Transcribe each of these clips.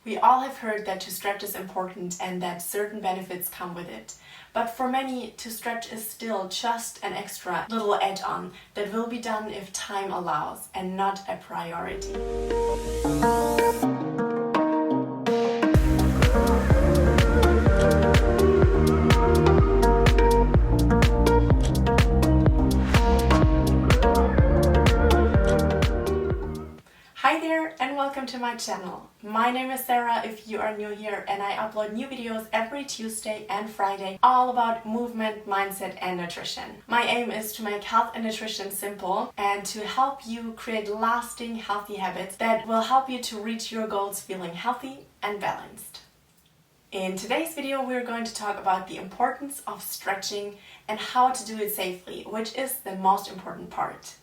We all have heard that to stretch is important and that certain benefits come with it. But for many, to stretch is still just an extra little add-on that will be done if time allows and not a priority. Hi there and welcome to my channel. My name is Sarah if you are new here, and I upload new videos every Tuesday and Friday all about movement, mindset and nutrition. My aim is to make health and nutrition simple and to help you create lasting healthy habits that will help you to reach your goals feeling healthy and balanced. In today's video we're going to talk about the importance of stretching and how to do it safely, which is the most important part.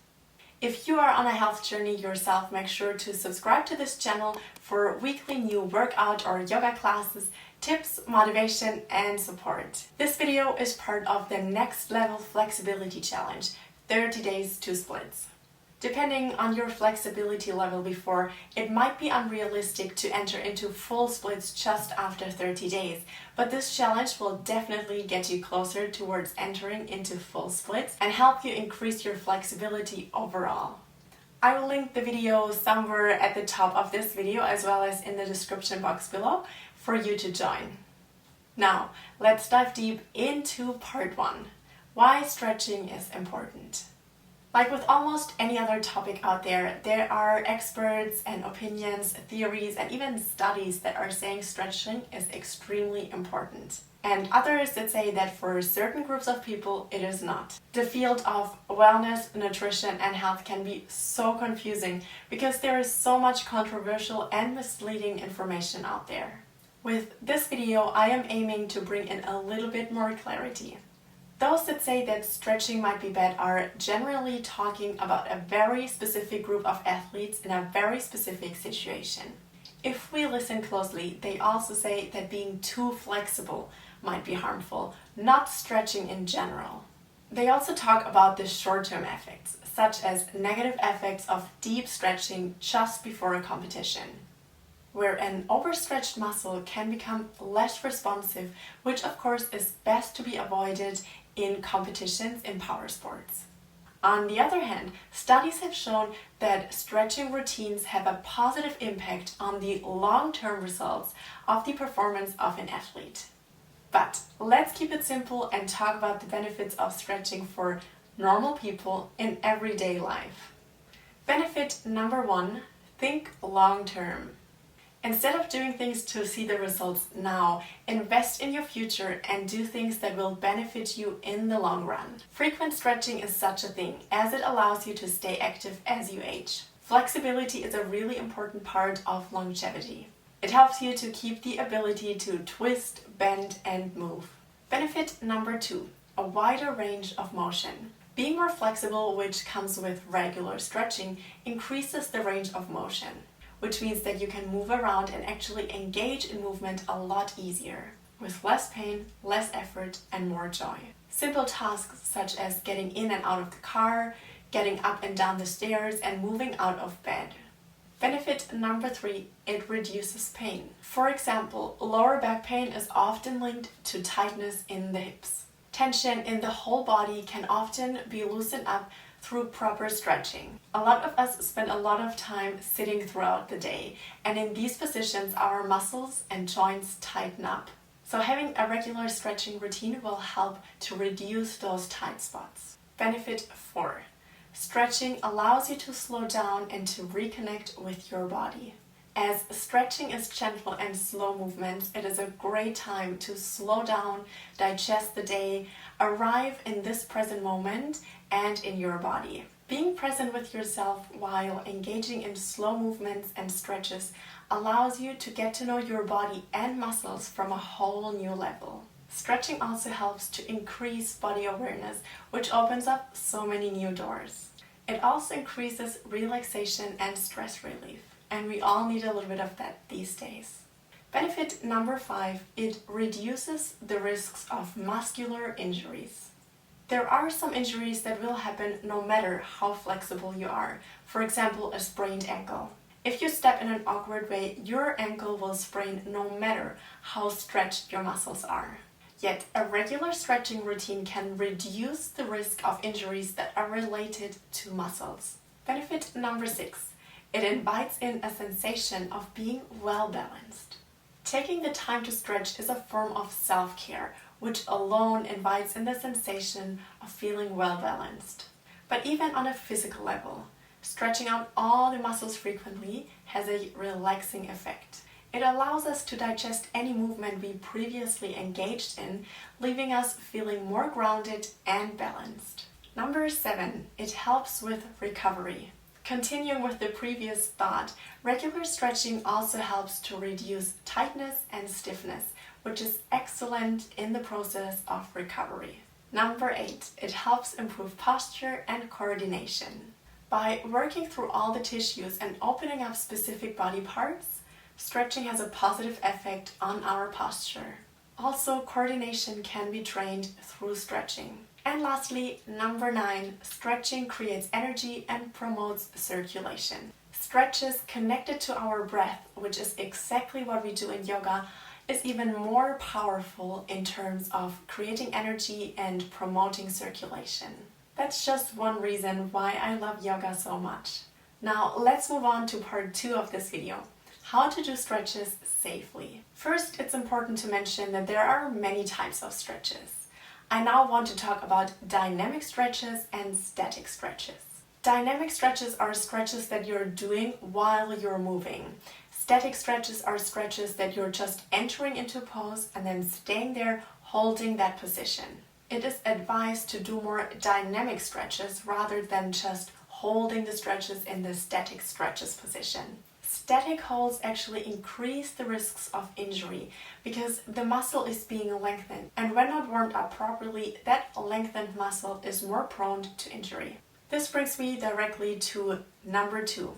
If you are on a health journey yourself, make sure to subscribe to this channel for weekly new workout or yoga classes, tips, motivation and support. This video is part of the Next Level Flexibility Challenge, 30 days, 2 splits. Depending on your flexibility level before, it might be unrealistic to enter into full splits just after 30 days, but this challenge will definitely get you closer towards entering into full splits and help you increase your flexibility overall. I will link the video somewhere at the top of this video as well as in the description box below for you to join. Now, let's dive deep into part 1, why stretching is important. Like with almost any other topic out there, there are experts and opinions, theories, and even studies that are saying stretching is extremely important. And others that say that for certain groups of people, it is not. The field of wellness, nutrition, and health can be so confusing because there is so much controversial and misleading information out there. With this video, I am aiming to bring in a little bit more clarity. Those that say that stretching might be bad are generally talking about a very specific group of athletes in a very specific situation. If we listen closely, they also say that being too flexible might be harmful, not stretching in general. They also talk about the short-term effects, such as negative effects of deep stretching just before a competition, where an overstretched muscle can become less responsive, which of course is best to be avoided in competitions in power sports. On the other hand, studies have shown that stretching routines have a positive impact on the long-term results of the performance of an athlete. But let's keep it simple and talk about the benefits of stretching for normal people in everyday life. Benefit number 1, think long-term. Instead of doing things to see the results now, invest in your future and do things that will benefit you in the long run. Frequent stretching is such a thing, as it allows you to stay active as you age. Flexibility is a really important part of longevity. It helps you to keep the ability to twist, bend, and move. Benefit number 2, a wider range of motion. Being more flexible, which comes with regular stretching, increases the range of motion, which means that you can move around and actually engage in movement a lot easier, with less pain, less effort, and more joy. Simple tasks such as getting in and out of the car, getting up and down the stairs, and moving out of bed. Benefit number 3, it reduces pain. For example, lower back pain is often linked to tightness in the hips. Tension in the whole body can often be loosened up through proper stretching. A lot of us spend a lot of time sitting throughout the day, and in these positions our muscles and joints tighten up. So having a regular stretching routine will help to reduce those tight spots. Benefit 4, stretching allows you to slow down and to reconnect with your body. As stretching is gentle and slow movements, it is a great time to slow down, digest the day, arrive in this present moment and in your body. Being present with yourself while engaging in slow movements and stretches allows you to get to know your body and muscles from a whole new level. Stretching also helps to increase body awareness, which opens up so many new doors. It also increases relaxation and stress relief, and we all need a little bit of that these days. Benefit number 5, it reduces the risks of muscular injuries. There are some injuries that will happen no matter how flexible you are. For example, a sprained ankle. If you step in an awkward way, your ankle will sprain no matter how stretched your muscles are. Yet, a regular stretching routine can reduce the risk of injuries that are related to muscles. Benefit number 6. It invites in a sensation of being well balanced. Taking the time to stretch is a form of self-care, which alone invites in the sensation of feeling well balanced. But even on a physical level, stretching out all the muscles frequently has a relaxing effect. It allows us to digest any movement we previously engaged in, leaving us feeling more grounded and balanced. Number 7. It helps with recovery. Continuing with the previous thought, regular stretching also helps to reduce tightness and stiffness, which is excellent in the process of recovery. Number 8. It helps improve posture and coordination. By working through all the tissues and opening up specific body parts, stretching has a positive effect on our posture. Also, coordination can be trained through stretching. And lastly, number 9, stretching creates energy and promotes circulation. Stretches connected to our breath, which is exactly what we do in yoga, is even more powerful in terms of creating energy and promoting circulation. That's just one reason why I love yoga so much. Now let's move on to part 2 of this video. How to do stretches safely. First, it's important to mention that there are many types of stretches. I now want to talk about dynamic stretches and static stretches. Dynamic stretches are stretches that you're doing while you're moving. Static stretches are stretches that you're just entering into pose and then staying there holding that position. It is advised to do more dynamic stretches rather than just holding the stretches in the static stretches position. Static holds actually increase the risks of injury because the muscle is being lengthened, and when not warmed up properly, that lengthened muscle is more prone to injury. This brings me directly to number 2.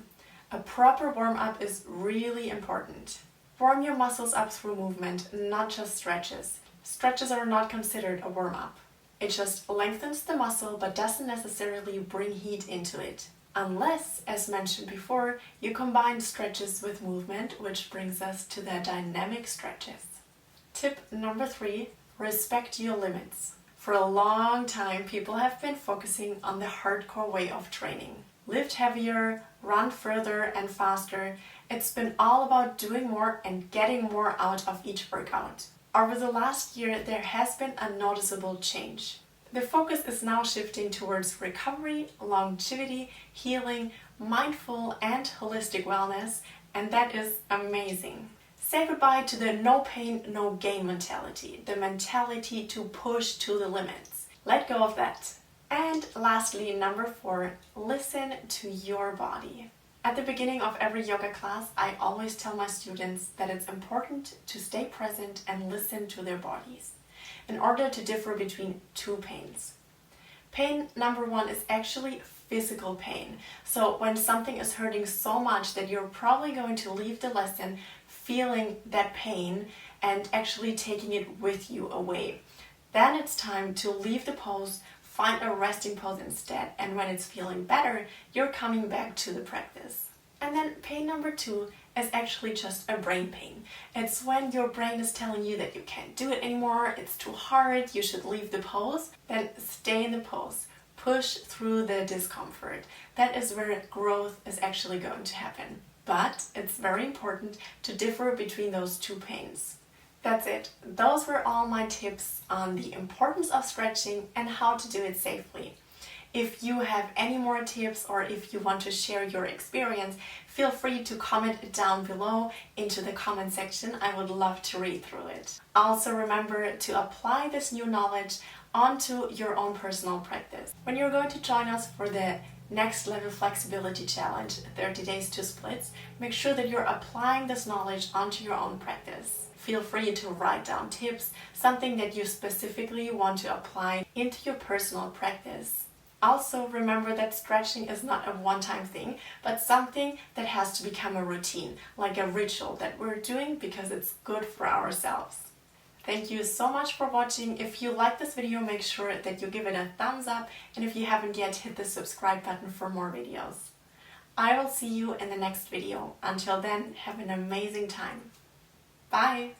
A proper warm-up is really important. Warm your muscles up through movement, not just stretches. Stretches are not considered a warm-up. It just lengthens the muscle but doesn't necessarily bring heat into it. Unless, as mentioned before, you combine stretches with movement, which brings us to the dynamic stretches. Tip number 3, respect your limits. For a long time, people have been focusing on the hardcore way of training. Lift heavier, run further and faster. It's been all about doing more and getting more out of each workout. Over the last year, there has been a noticeable change. The focus is now shifting towards recovery, longevity, healing, mindful and holistic wellness, and that is amazing. Say goodbye to the no pain, no gain mentality, the mentality to push to the limits. Let go of that. And lastly, number 4, listen to your body. At the beginning of every yoga class, I always tell my students that it's important to stay present and listen to their bodies in order to differ between 2 pains. Pain number 1 is actually physical pain. So when something is hurting so much that you're probably going to leave the lesson feeling that pain and actually taking it with you away. Then it's time to leave the pose, find a resting pose instead, and when it's feeling better, you're coming back to the practice. And then pain number 2 is actually just a brain pain. It's when your brain is telling you that you can't do it anymore, it's too hard, you should leave the pose. Then stay in the pose. Push through the discomfort. That is where growth is actually going to happen. But it's very important to differ between those 2 pains. That's it. Those were all my tips on the importance of stretching and how to do it safely. If you have any more tips or if you want to share your experience, feel free to comment down below into the comment section. I would love to read through it. Also remember to apply this new knowledge onto your own personal practice. When you're going to join us for the Next Level Flexibility Challenge, 30 days to splits, make sure that you're applying this knowledge onto your own practice. Feel free to write down tips, something that you specifically want to apply into your personal practice. Also remember that stretching is not a one-time thing, but something that has to become a routine, like a ritual that we're doing because it's good for ourselves. Thank you so much for watching. If you like this video, make sure that you give it a thumbs up, and if you haven't yet, hit the subscribe button for more videos. I will see you in the next video. Until then, have an amazing time. Bye!